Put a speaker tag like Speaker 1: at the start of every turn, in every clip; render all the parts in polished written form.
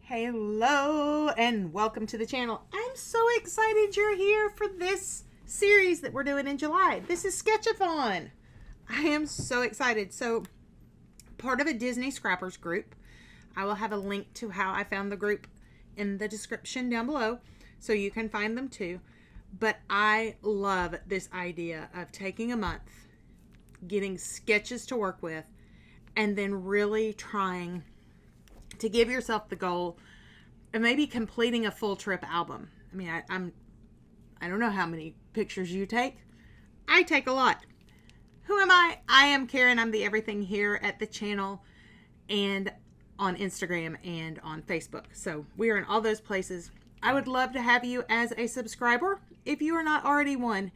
Speaker 1: Hello and welcome to the channel. I'm so excited you're here for this series that we're doing in July. This is Sketchathon. I am so excited. So, part of a DisneyScrappers group. I will have a link to how I found the group in the description down below so you can find them too. But I love this idea of taking a month, getting sketches to work with, and then really trying to give yourself the goal of maybe completing a full trip album. I mean, I don't know how many pictures you take. I take a lot. Who am I? I am Karen. I'm the everything here at the channel and on Instagram and on Facebook. So we are in all those places. I would love to have you as a subscriber if you are not already one.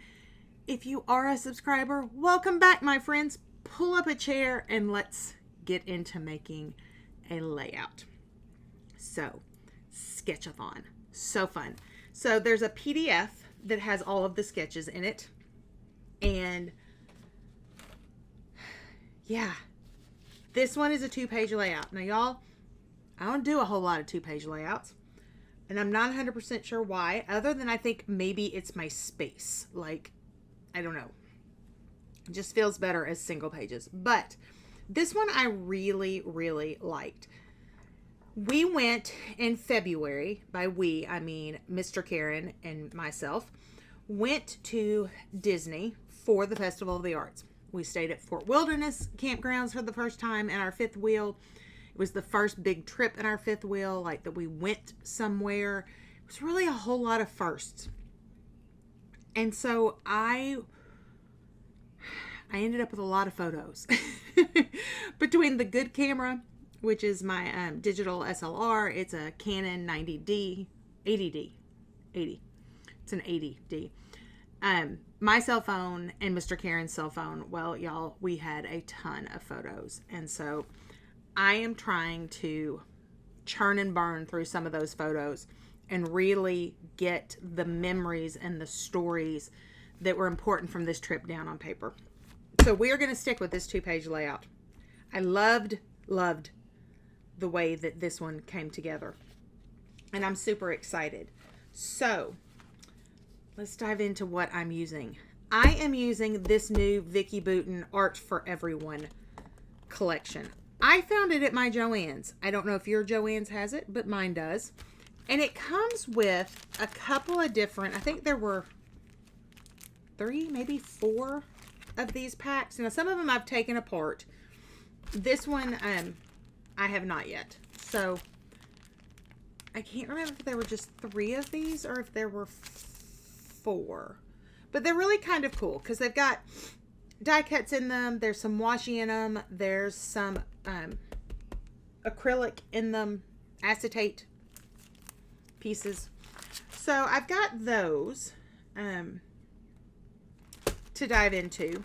Speaker 1: If you are a subscriber, welcome back, my friends. Pull up a chair and let's get into making a layout. So, Sketchathon. So fun. So, there's a PDF that has all of the sketches in it. And, yeah. This one is a 2-page layout. Now, y'all, I don't do a whole lot of 2-page layouts. And I'm not 100% sure why, other than I think maybe it's my space. Like, I don't know. It just feels better as single pages. But this one I really, really liked. We went in February. By we, I mean Mr. Karen and myself. Went to Disney for the Festival of the Arts. We stayed at Fort Wilderness campgrounds for the first time in our fifth wheel. It was the first big trip in our fifth wheel, like that we went somewhere. It was really a whole lot of firsts. And so I ended up with a lot of photos. Between the good camera, which is my digital SLR, it's a Canon 80D. It's an 80D. My cell phone and Mr. Karen's cell phone, well, y'all, we had a ton of photos. And so I am trying to churn and burn through some of those photos and really get the memories and the stories that were important from this trip down on paper. So we are going to stick with this 2-page layout. I loved the way that this one came together. And I'm super excited. So let's dive into what I'm using. I am using this new Vicki Boutin Art for Everyone collection. I found it at my Joann's. I don't know if your Joann's has it, but mine does. And it comes with a couple of different, I think there were 3, maybe 4 of these packs. Now, some of them I've taken apart. This one, I have not yet. So, I can't remember if there were just 3 of these or if there were 4. But they're really kind of cool because they've got die cuts in them. There's some washi in them. There's some acrylic in them, acetate pieces. So, I've got those to dive into.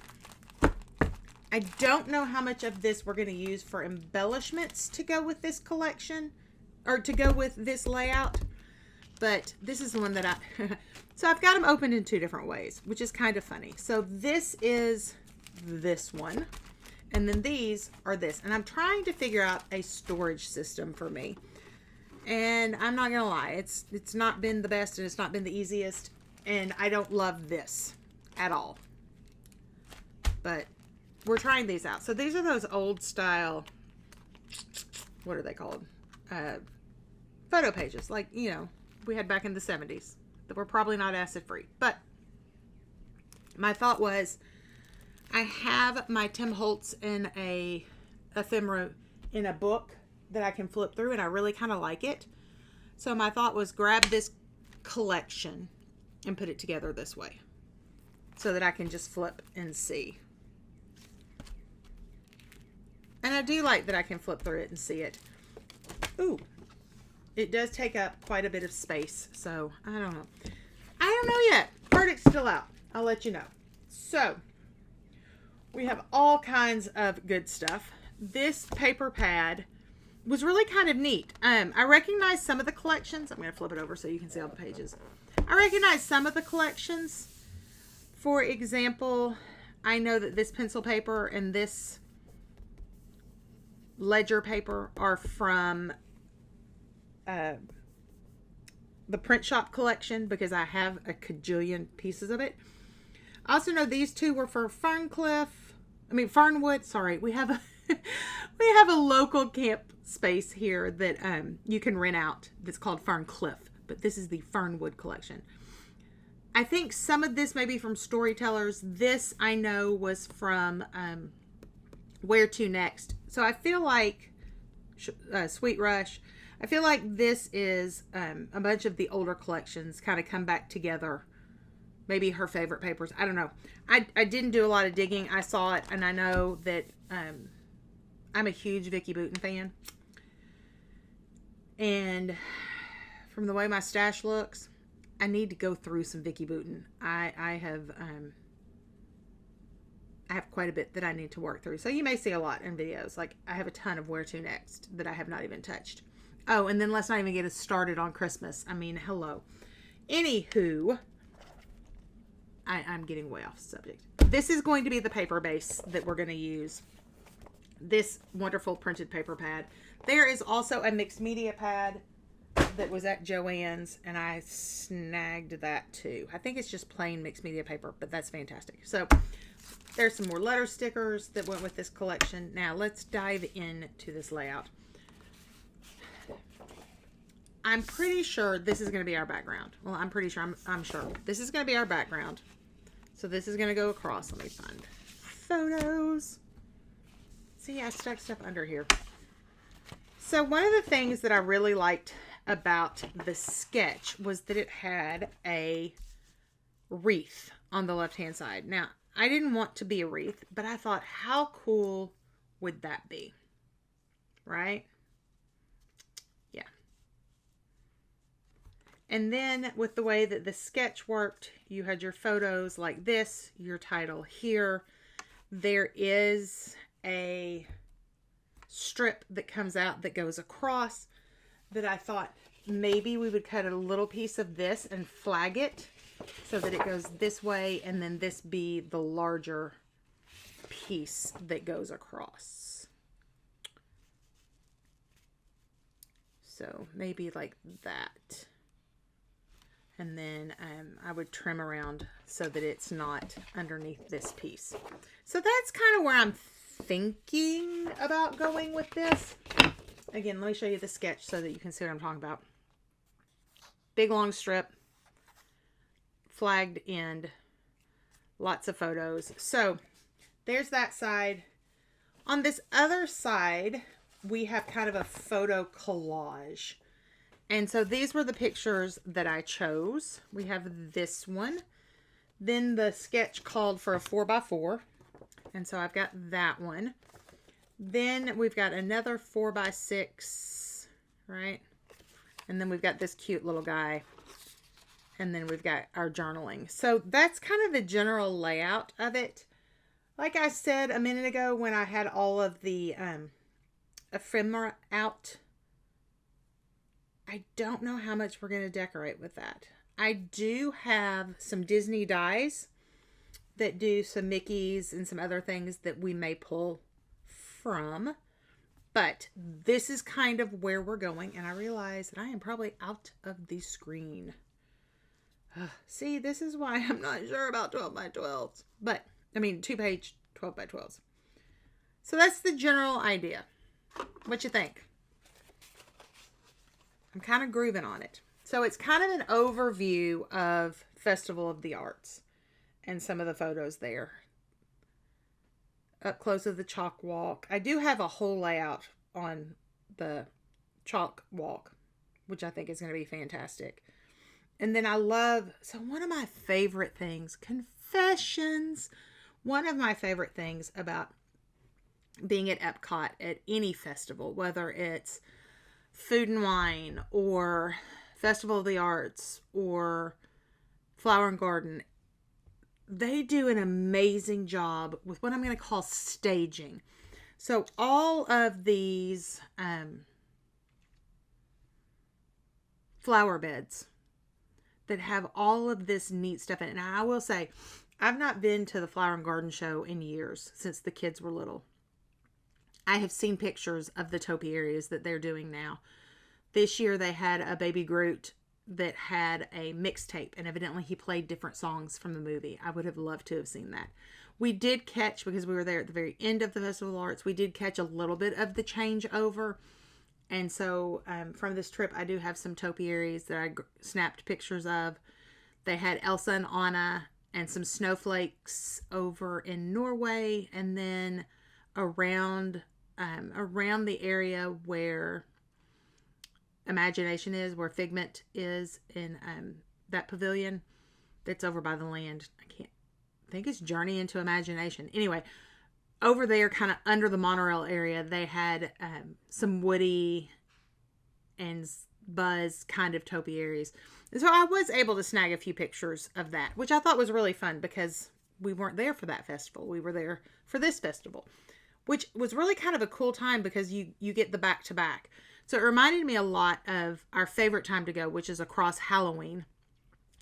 Speaker 1: I don't know how much of this we're going to use for embellishments to go with this collection or to go with this layout, but this is the one that so I've got them opened in 2 different ways, which is kind of funny. So this is this one, and then these are this, and I'm trying to figure out a storage system for me, and I'm not gonna lie, it's not been the best and it's not been the easiest, and I don't love this at all. But we're trying these out. So these are those old style, what are they called? Photo pages. Like, you know, we had back in the 70s. That were probably not acid free. But my thought was, I have my Tim Holtz in a ephemera in a book that I can flip through. And I really kind of like it. So my thought was grab this collection and put it together this way. So that I can just flip and see. And I do like that I can flip through it and see it. Ooh, it does take up quite a bit of space. So, I don't know. I don't know yet. Verdict's still out. I'll let you know. So, we have all kinds of good stuff. This paper pad was really kind of neat. I recognize some of the collections. I'm going to flip it over so you can see all the pages. I recognize some of the collections. For example, I know that this pencil paper and this ledger paper are from the print shop collection because I have a cajillion pieces of it. I also know these two were for Fernwood. Sorry, we have a we have a local camp space here that you can rent out that's called Ferncliff, but this is the Fernwood collection. I think some of this may be from Storytellers. This I know was from Where To Next. So I feel like Sweet Rush. I feel like this is a bunch of the older collections kind of come back together. Maybe her favorite papers. I don't know. I didn't do a lot of digging. I saw it, and I know that I'm a huge Vicki Boutin fan. And from the way my stash looks, I need to go through some Vicki Boutin. I have quite a bit that I need to work through. So you may see a lot in videos. Like I have a ton of Where To Next that I have not even touched. Oh, and then let's not even get us started on Christmas. I mean, hello. Anywho, I'm getting way off subject. This is going to be the paper base that we're going to use. This wonderful printed paper pad. There is also a mixed media pad that was at Joann's, and I snagged that too. I think it's just plain mixed media paper, but that's fantastic. So there's some more letter stickers that went with this collection. Now let's dive into this layout. I'm pretty sure this is going to be our background. Well, I'm pretty sure. I'm sure. This is going to be our background. So this is going to go across. Let me find photos. See, I stuck stuff under here. So one of the things that I really liked about the sketch was that it had a wreath on the left-hand side. Now, I didn't want to be a wreath, but I thought, how cool would that be? Right? Yeah. And then with the way that the sketch worked, you had your photos like this, your title here. There is a strip that comes out that goes across that I thought maybe we would cut a little piece of this and flag it so that it goes this way, and then this be the larger piece that goes across. So maybe like that. And then I would trim around so that it's not underneath this piece. So that's kind of where I'm thinking about going with this. Again, let me show you the sketch so that you can see what I'm talking about. Big long strip, flagged end, lots of photos. So there's that side. On this other side, we have kind of a photo collage. And so these were the pictures that I chose. We have this one. Then the sketch called for a 4x4. And so I've got that one. Then we've got another 4x6, right? And then we've got this cute little guy. And then we've got our journaling. So that's kind of the general layout of it. Like I said a minute ago when I had all of the ephemera out, I don't know how much we're going to decorate with that. I do have some Disney dies that do some Mickeys and some other things that we may pull from. But this is kind of where we're going. And I realize that I am probably out of the screen. See, this is why I'm not sure about 12x12s. But, I mean, 2-page 12x12s. So that's the general idea. What you think? I'm kind of grooving on it. So it's kind of an overview of Festival of the Arts and some of the photos there. Up close of the chalk walk. I do have a whole layout on the chalk walk, which I think is going to be fantastic. And then I love, so one of my favorite things, confessions. One of my favorite things about being at Epcot at any festival, whether it's Food and Wine or Festival of the Arts or Flower and Garden, they do an amazing job with what I'm going to call staging. So all of these flower beds that have all of this neat stuff in it. Now I will say, I've not been to the Flower and Garden show in years, since the kids were little. I have seen pictures of the topiaries that they're doing now. This year they had a baby Groot that had a mixtape, and evidently he played different songs from the movie. I would have loved to have seen that. We did catch, because we were there at the very end of the Festival of Arts, we did catch a little bit of the changeover. And so from this trip, I do have some topiaries that I snapped pictures of. They had Elsa and Anna and some snowflakes over in Norway, and then around the area where Imagination is, where Figment is in that pavilion that's over by the land. I think it's Journey into Imagination. Anyway, over there, kind of under the monorail area, they had some Woody and Buzz kind of topiaries. And so I was able to snag a few pictures of that, which I thought was really fun because we weren't there for that festival. We were there for this festival, which was really kind of a cool time because you get the back-to-back. So it reminded me a lot of our favorite time to go, which is across Halloween.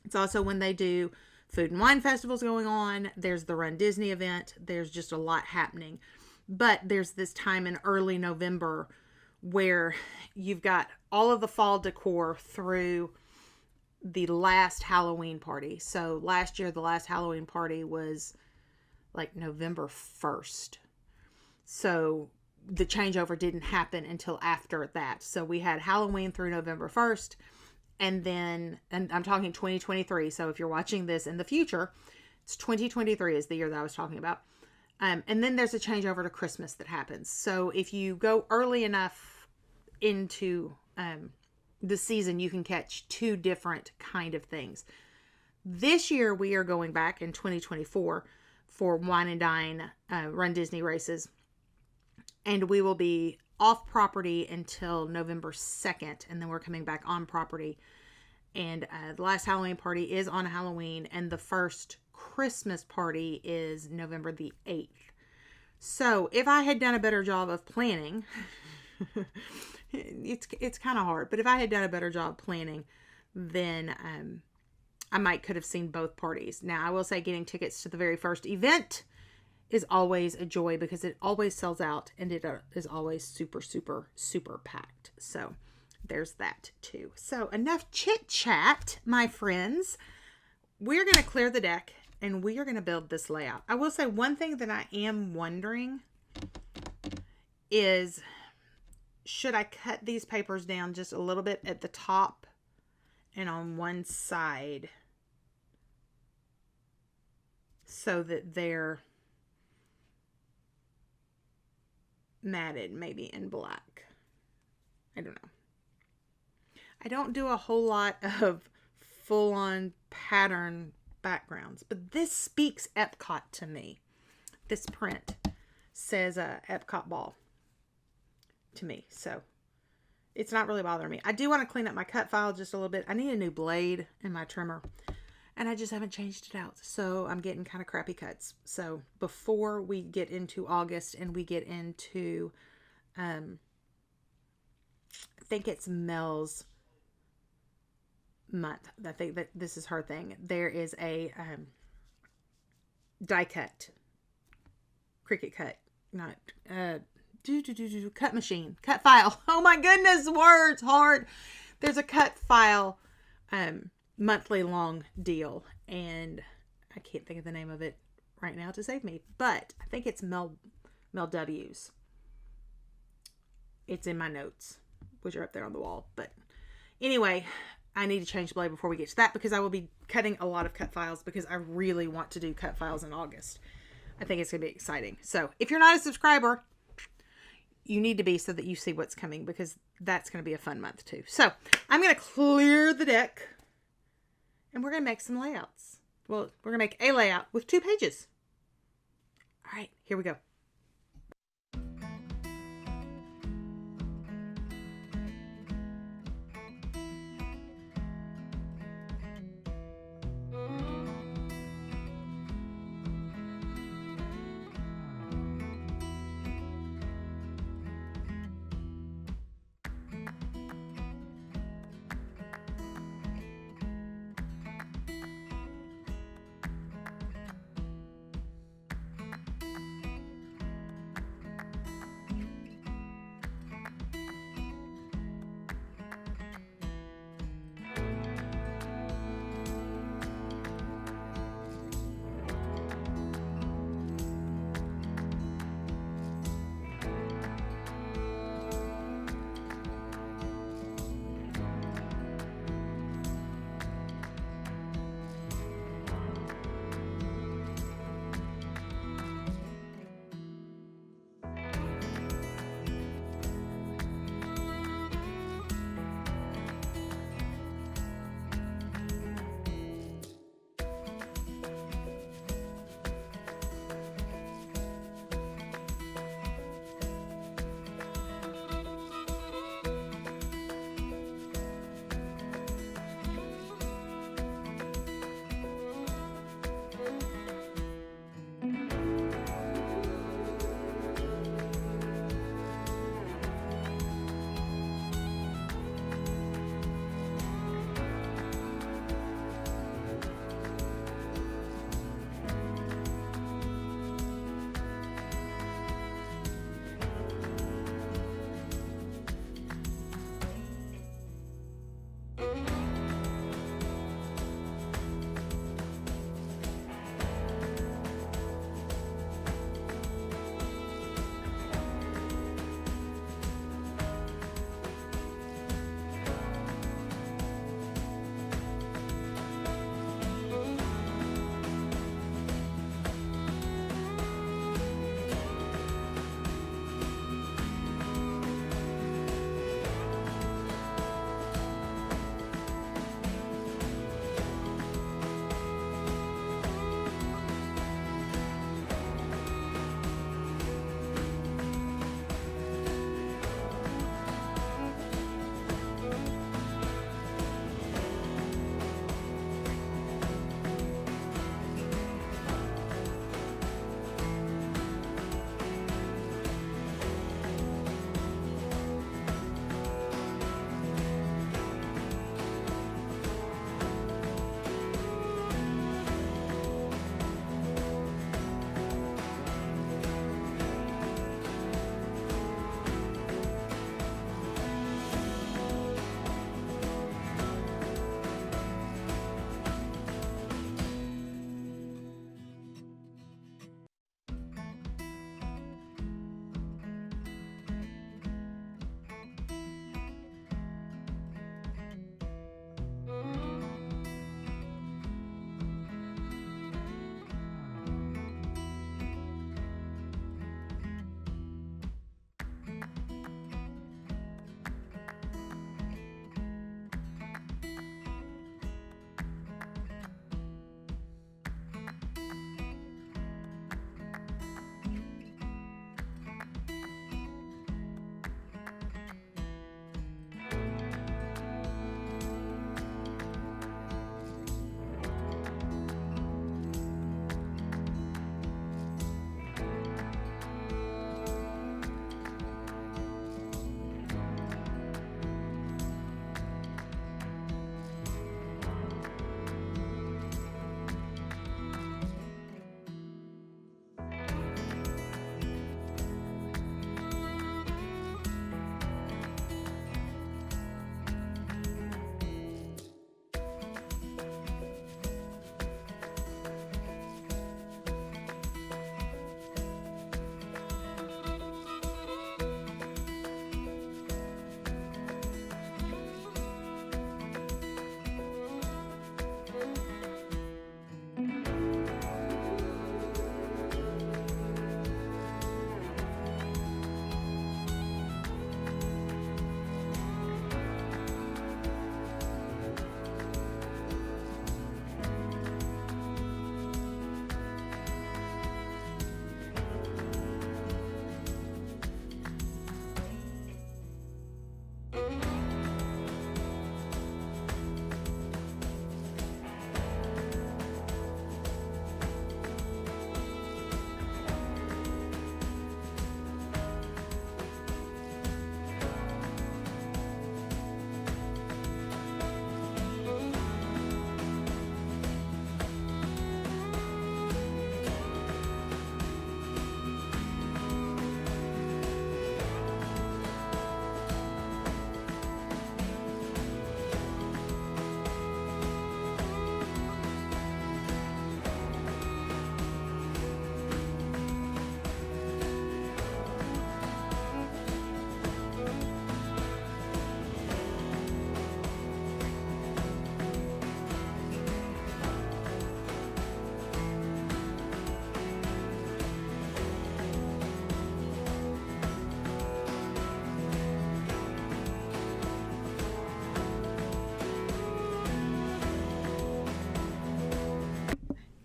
Speaker 1: It's also when they do food and wine festivals going on. There's the Run Disney event. There's just a lot happening. But there's this time in early November where you've got all of the fall decor through the last Halloween party. So last year, the last Halloween party was like November 1st. So the changeover didn't happen until after that. So we had Halloween through November 1st. And then, and I'm talking 2023. So if you're watching this in the future, it's 2023 is the year that I was talking about. And then there's a changeover to Christmas that happens. So if you go early enough into the season, you can catch two different kind of things. This year, we are going back in 2024 for Wine and Dine Run Disney races. And we will be off property until November 2nd. And then we're coming back on property. And the last Halloween party is on Halloween. And the first Christmas party is November the 8th. So if I had done a better job of planning, it's kind of hard. But if I had done a better job planning, then I could have seen both parties. Now, I will say getting tickets to the very first event is always a joy because it always sells out and it is always super, super, super packed. So there's that too. So enough chit chat, my friends. We're going to clear the deck and we are going to build this layout. I will say one thing that I am wondering is, should I cut these papers down just a little bit at the top and on one side so that they're matted, maybe in black? I don't know. I don't do a whole lot of full-on pattern backgrounds, but this speaks Epcot to me. This print says Epcot ball to me, so it's not really bothering me. I do want to clean up my cut file just a little bit. I need a new blade in my trimmer, and I just haven't changed it out, so I'm getting kind of crappy cuts. So before we get into August and we get into I think it's Mel's month, I think that this is her thing, there is a die cut, Cricut cut, not cut machine, cut file. Oh my goodness, words hard. There's a cut file monthly long deal, and I can't think of the name of it right now to save me, but I think it's Mel W's. It's in my notes, which are up there on the wall. But anyway, I need to change the blade before we get to that because I will be cutting a lot of cut files because I really want to do cut files in August. I think it's going to be exciting. So if you're not a subscriber, you need to be so that you see what's coming because that's going to be a fun month too. So I'm going to clear the deck and we're going to make some layouts. Well, we're going to make a layout with 2 pages. All right, here we go.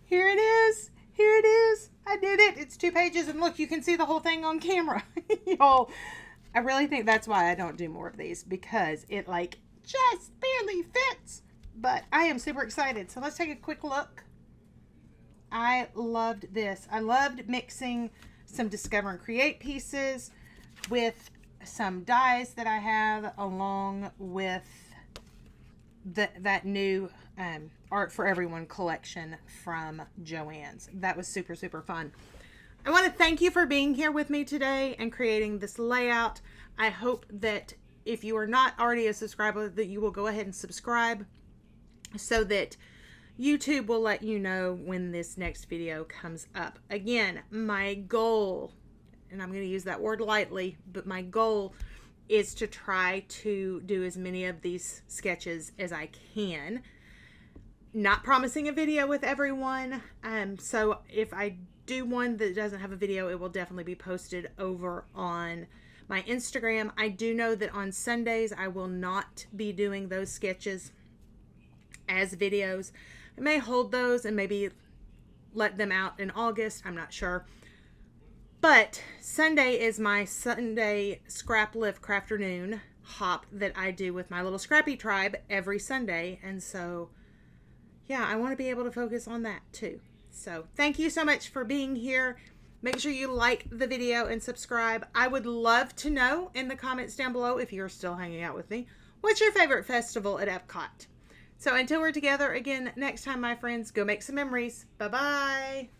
Speaker 1: Here it is. Here it is. I did it. It's 2 pages, and look, you can see the whole thing on camera. Y'all, I really think that's why I don't do more of these, because it like just barely fits. But I am super excited. So let's take a quick look. I loved this. I loved mixing some Discover and Create pieces with some dies that I have, along with that new Art for Everyone collection from Joann's. That was super, super fun. I want to thank you for being here with me today and creating this layout. I hope that if you are not already a subscriber, that you will go ahead and subscribe so that YouTube will let you know when this next video comes up. Again, my goal, and I'm going to use that word lightly, but my goal is to try to do as many of these sketches as I can. Not promising a video with everyone. So if I do one that doesn't have a video, it will definitely be posted over on my Instagram. I do know that on Sundays I will not be doing those sketches as videos. I may hold those and maybe let them out in August. I'm not sure. But Sunday is my Sunday Scrap Lift Crafternoon hop that I do with my little Scrappy tribe every Sunday. And so, yeah, I want to be able to focus on that too. So thank you so much for being here. Make sure you like the video and subscribe. I would love to know in the comments down below, if you're still hanging out with me, what's your favorite festival at Epcot? So until we're together again next time, my friends, go make some memories. Bye-bye.